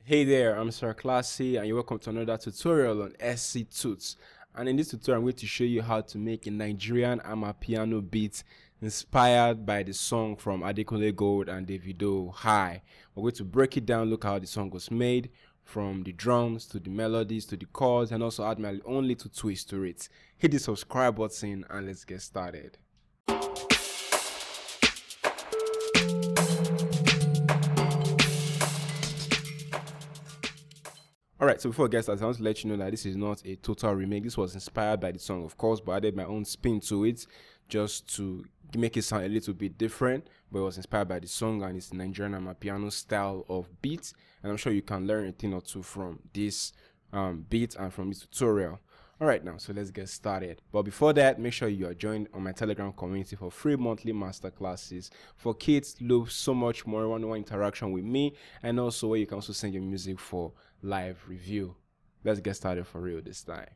Hey there, I'm Sir Classy and you're welcome to another tutorial on SCTuts. And in this tutorial, I'm going to show you how to make a Nigerian Amapiano beat inspired by the song from Adekunle Gold and Davido, High. We're going to break it down, look how the song was made, from the drums to the melodies to the chords, and also add my own little twist to it. Hit the subscribe button and let's get started. Alright, so before I get started, I want to let you know that this is not a total remake. This was inspired by the song, of course, but I added my own spin to it just to make it sound a little bit different. But it was inspired by the song and it's Nigerian Amapiano style of beat. And I'm sure you can learn a thing or two from this beat and from this tutorial. Alright now, so let's get started. But before that, make sure you are joined on my Telegram community for free monthly masterclasses for kids to love so much more one-on-one interaction with me, and also where you can also send your music for live review. Let's get started for real this time.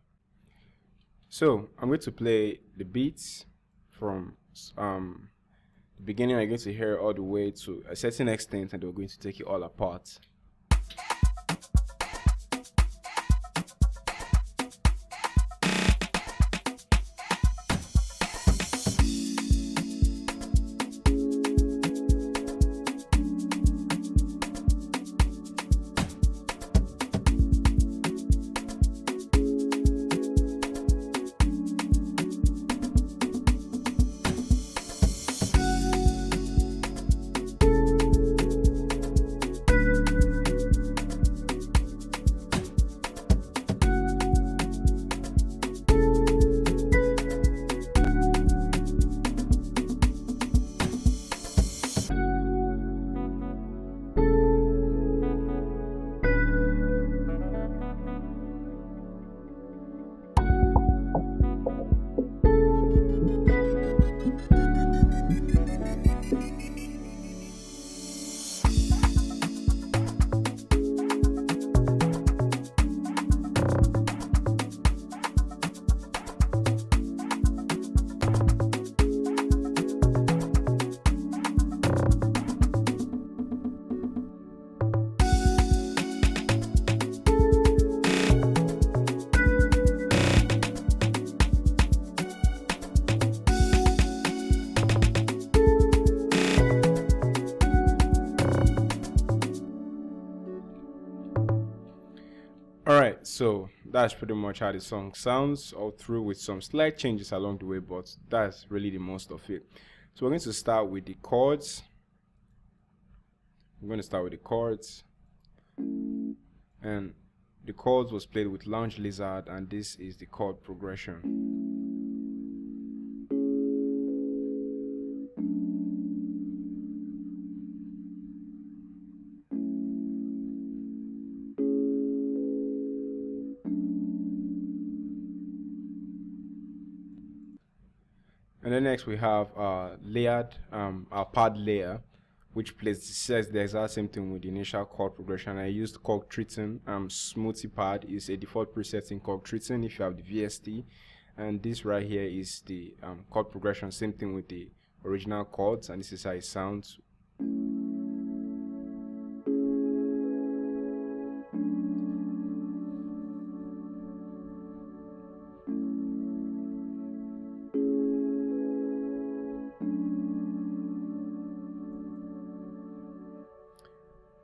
So I'm going to play the beats from the beginning. I'm going to hear all the way to a certain extent, and we're going to take it all apart. Alright, so that's pretty much how the song sounds all through, with some slight changes along the way, but that's really the most of it. So we're going to start with the chords. And the chords was played with Lounge Lizard, and this is the chord progression. And then next we have layered, our pad layer, which says the exact same thing with the initial chord progression. I used Cork Triton. Smoothie pad is a default preset in Cork Triton if you have the VST, and this right here is the chord progression. Same thing with the original chords, and this is how it sounds.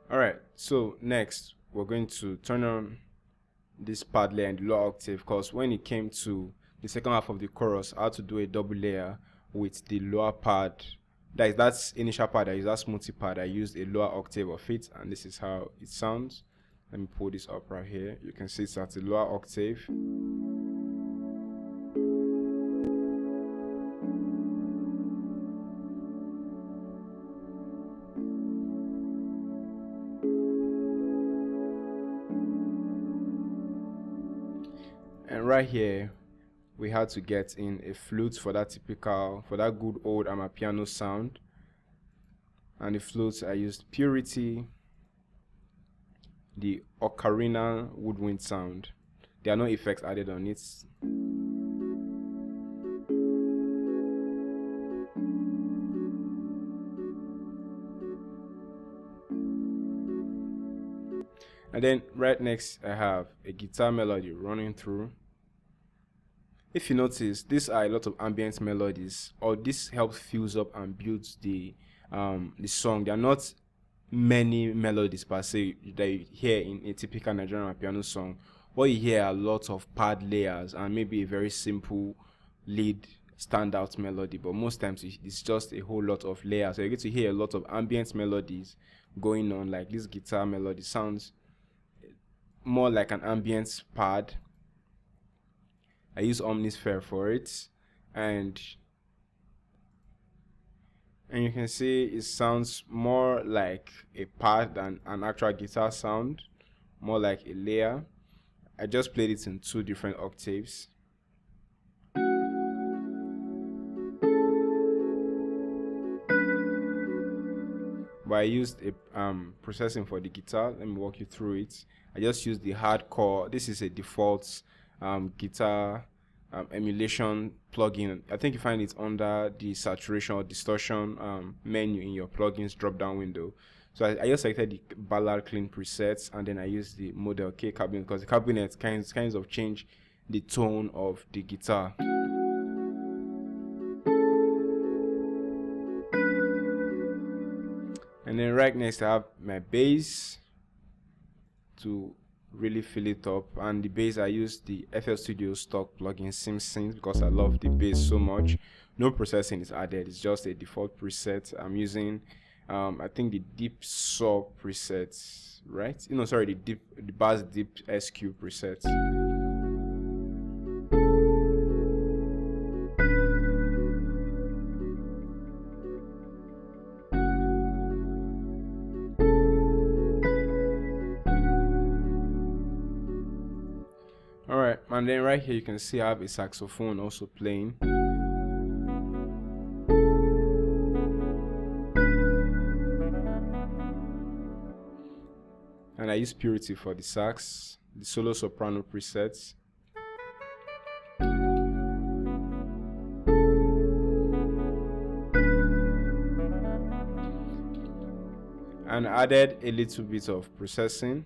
Alright, so next we're going to turn on this pad layer in the lower octave, because when it came to the second half of the chorus, I had to do a double layer with the lower pad. That's initial pad. I used that smoothie pad. I used a lower octave of it, and this is how it sounds. Let me pull this up right here. You can see it's at a lower octave. And right here, we had to get in a flute for that good old Amapiano sound. And the flutes, I used Purity, the ocarina woodwind sound. There are no effects added on it. And then right next I have a guitar melody running through. If you notice, these are a lot of ambient melodies, or this helps fills up and builds the song. There are not many melodies per se that you hear in a typical Nigerian piano song. What you hear are lots of pad layers and maybe a very simple lead standout melody, but most times it's just a whole lot of layers. So you get to hear a lot of ambient melodies going on. Like this guitar melody sounds more like an ambient pad. I use Omnisphere for it, and you can see it sounds more like a pad than an actual guitar sound, more like a layer. I just played it in 2 different octaves. But I used a processing for the guitar. Let me walk you through it. I just used the hardcore. This is a default guitar emulation plugin. I think you find it under the saturation or distortion menu in your plugins drop down window. So I just selected the Ballard Clean presets, and then I used the Model K cabinet because the cabinet kinds of change the tone of the guitar. And then right next I have my bass to really fill it up, and the bass I use the FL Studio stock plugin SimSynth because I love the bass so much. No processing is added, it's just a default preset. I'm using I think the deep saw presets, right? The bass deep SQ presets. Alright, and then right here you can see I have a saxophone also playing. And I use Purity for the sax, the solo soprano presets. And I added a little bit of processing.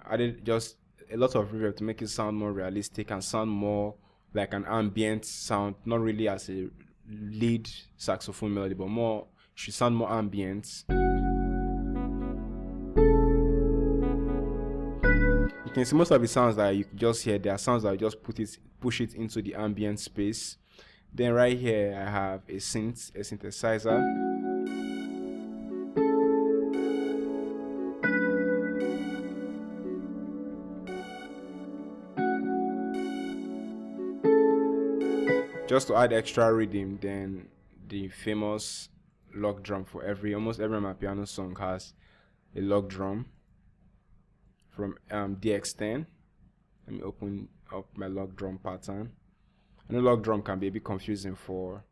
I added just a lot of reverb to make it sound more realistic and sound more like an ambient sound, not really as a lead saxophone melody, but more should sound more ambient. You can see most of the sounds that you just hear, there are sounds that I just push it into the ambient space. Then right here I have a synthesizer. Just to add extra rhythm, then the famous log drum for almost every Amapiano song has a log drum from DX10. Let me open up my log drum pattern. I know log drum can be a bit confusing for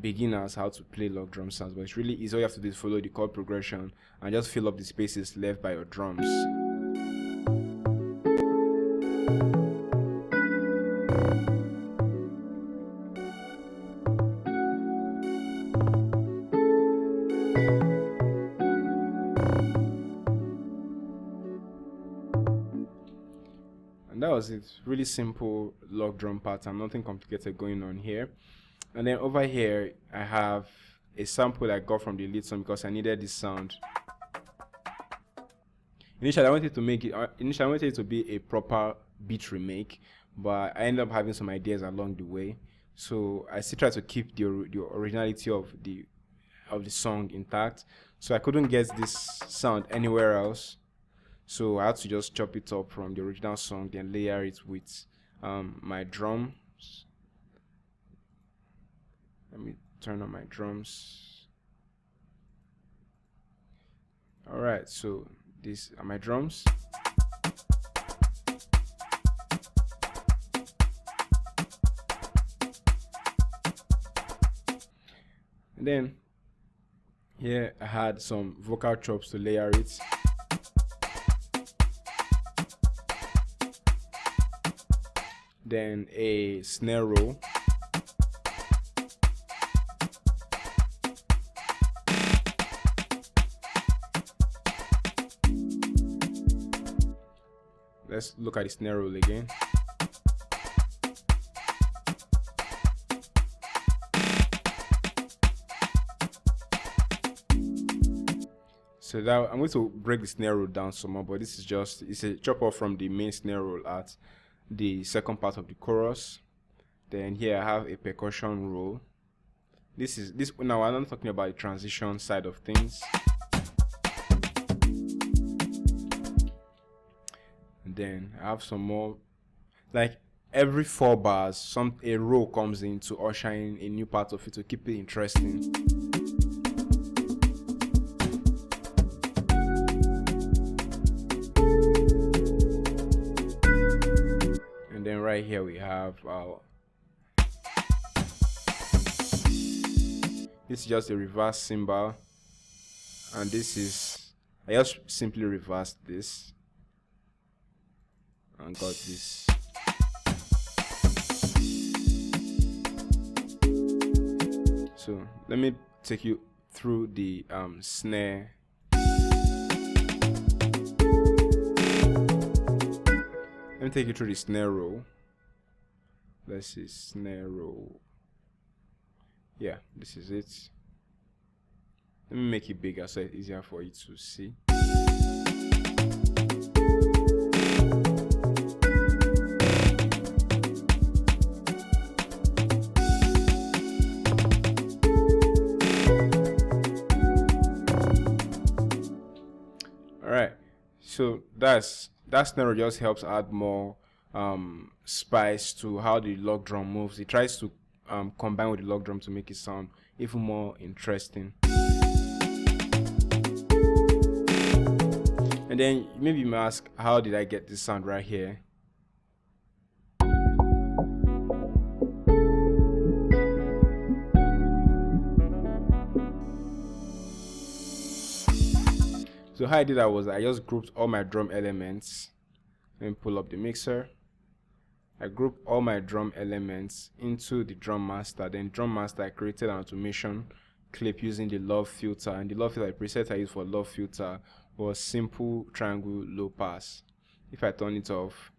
beginners how to play log drum sounds, but it's really easy. All you have to do is follow the chord progression and just fill up the spaces left by your drums. And that was it. Really simple log drum pattern, nothing complicated going on here. And then over here I have a sample I got from the lead song because I needed this sound. Initially I wanted it to be a proper beat remake, but I ended up having some ideas along the way. So I still try to keep the originality of the song intact. So I couldn't get this sound anywhere else. So I had to just chop it up from the original song, then layer it with my drums. Let me turn on my drums. Alright, so these are my drums. And then here I had some vocal chops to layer it. Then a snare roll. let's look at the snare roll again. So that I'm going to break the snare roll down some more, but this is just, it's a chop off from the main snare roll at the second part of the chorus. Then here I have a percussion roll. Now I'm not talking about the transition side of things. And then I have some more, like every 4 bars, a roll comes in to usher in a new part of it to keep it interesting. And then right here we have this is just a reverse cymbal, and this is, I just simply reversed this and got this. So let me take you through the snare. Let me take you through the snare roll. Let's see, snare roll. Yeah, this is it. Let me make it bigger so it's easier for you to see. Alright, so that snare roll just helps add more spice to how the log drum moves. It tries to combine with the log drum to make it sound even more interesting. And then maybe you may ask, how did I get this sound right here? So how I did that was I just grouped all my drum elements. Let me pull up the mixer. I grouped all my drum elements into the drum master. Then drum master, I created an automation clip using the Love filter, and the Love filter, the preset I used for Love filter was simple triangle low pass. If I turn it off,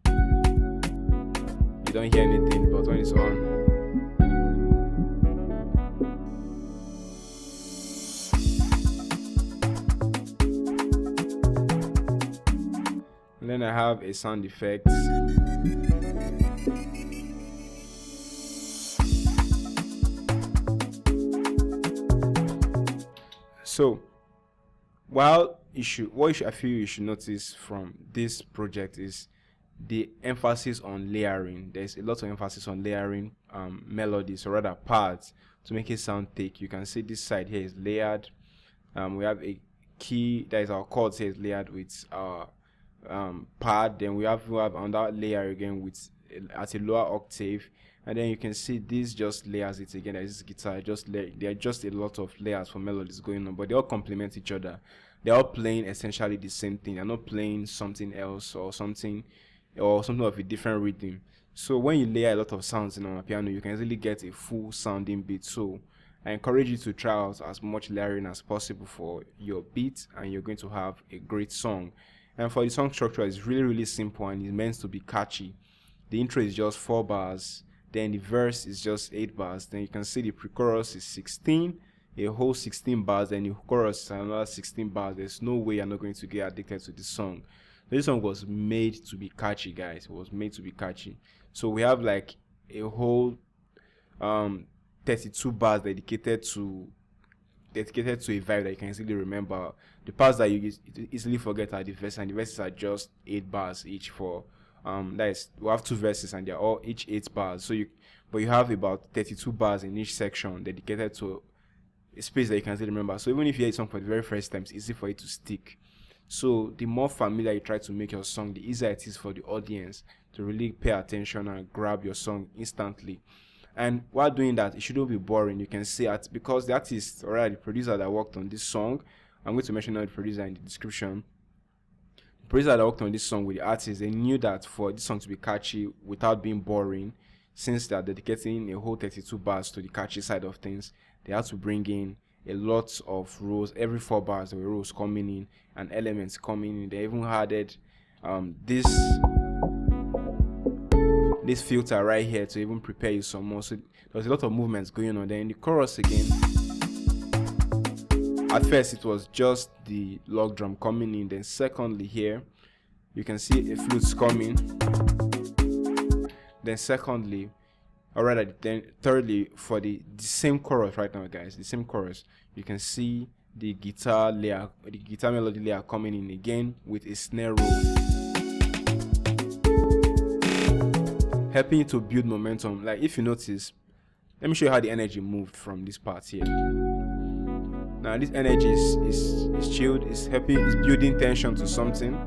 you don't hear anything, but when it's on, and then I have a sound effect. So, what I feel you should notice from this project is the emphasis on layering. There's a lot of emphasis on layering melodies, or rather parts, to make it sound thick. You can see this side here is layered. We have a key, that is our chords here, is layered with our pad. Then we have another layer again with at a lower octave, and then you can see this just layers it again. There's this guitar, there are just a lot of layers for melodies going on, but they all complement each other. They're all playing essentially the same thing. They're not playing something else or something of a different rhythm. So when you layer a lot of sounds in Amapiano, you can easily get a full sounding beat. So I encourage you to try out as much layering as possible for your beat, and you're going to have a great song. And for the song structure, it's really, really simple, and it's meant to be catchy. The intro is just 4 bars, then the verse is just 8 bars. Then you can see the pre-chorus is 16, a whole 16 bars, then the chorus is another 16 bars. There's no way you're not going to get addicted to this song. This song was made to be catchy, guys. It was made to be catchy. So we have like a whole 32 bars dedicated to a vibe that you can easily remember. The parts that you easily forget are the verses, and the verses are just 8 bars each. For that is, we have 2 verses and they're all each 8 bars. So you have about 32 bars in each section dedicated to a space that you can easily remember. So even if you hear a song for the very first time, it's easy for it to stick. So the more familiar you try to make your song, the easier it is for the audience to really pay attention and grab your song instantly. And while doing that, it shouldn't be boring. You can see it because the artist or the producer that worked on this song, I'm going to mention the producer in the description. The producer that worked on this song with the artist, they knew that for this song to be catchy without being boring, since they are dedicating a whole 32 bars to the catchy side of things, they had to bring in a lot of rows. Every 4 bars there were rows coming in and elements coming in. They even added this filter right here to even prepare you some more. So there's a lot of movements going on. Then in the chorus again, at first it was just the log drum coming in. Then secondly here you can see a flute coming. Then secondly, or rather then thirdly, for the same chorus right now, guys, the same chorus, you can see the guitar layer, the guitar melody layer coming in again with a snare roll, helping you to build momentum. Like if you notice, let me show you how the energy moved from this part here. Now this energy is chilled, it's helping, it's building tension to something,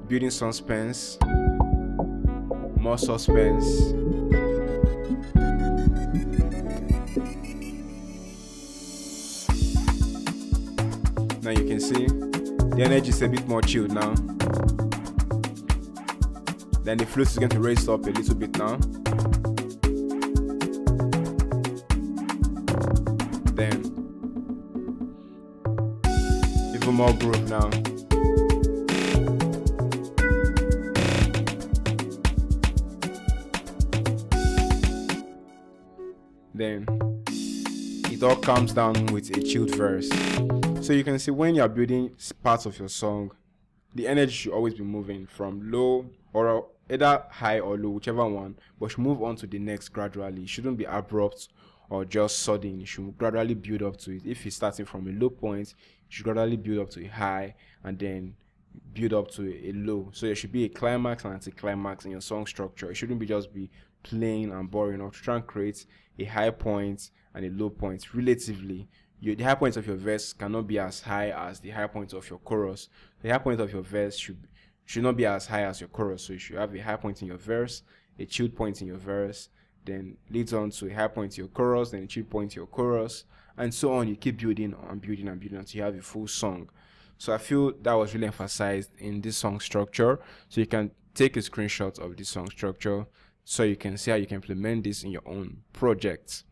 building suspense, more suspense. Now you can see the energy is a bit more chilled now. Then the flute is going to raise up a little bit now. Then even more groove now. Then it all calms down with a chilled verse. So you can see when you're building parts of your song, the energy should always be moving from low or either high or low, whichever one, but should move on to the next gradually. It shouldn't be abrupt or just sudden. You should gradually build up to it. If it's starting from a low point, you should gradually build up to a high and then build up to a low. So there should be a climax and anti-climax in your song structure. It shouldn't be just be plain and boring, or to try and create a high point and a low point relatively. The high point of your verse cannot be as high as the high point of your chorus. The high point of your verse should not be as high as your chorus. So you should have a high point in your verse, a chilled point in your verse, then leads on to a high point in your chorus, then a chilled point in your chorus, and so on. You keep building and building and building until you have a full song. So I feel that was really emphasized in this song structure. So you can take a screenshot of this song structure so you can see how you can implement this in your own projects.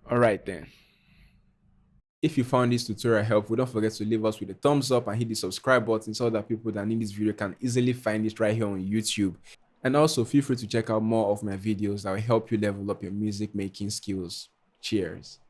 All right then. If you found this tutorial helpful, don't forget to leave us with a thumbs up and hit the subscribe button so that people that need this video can easily find it right here on YouTube. And also feel free to check out more of my videos that will help you level up your music making skills. Cheers.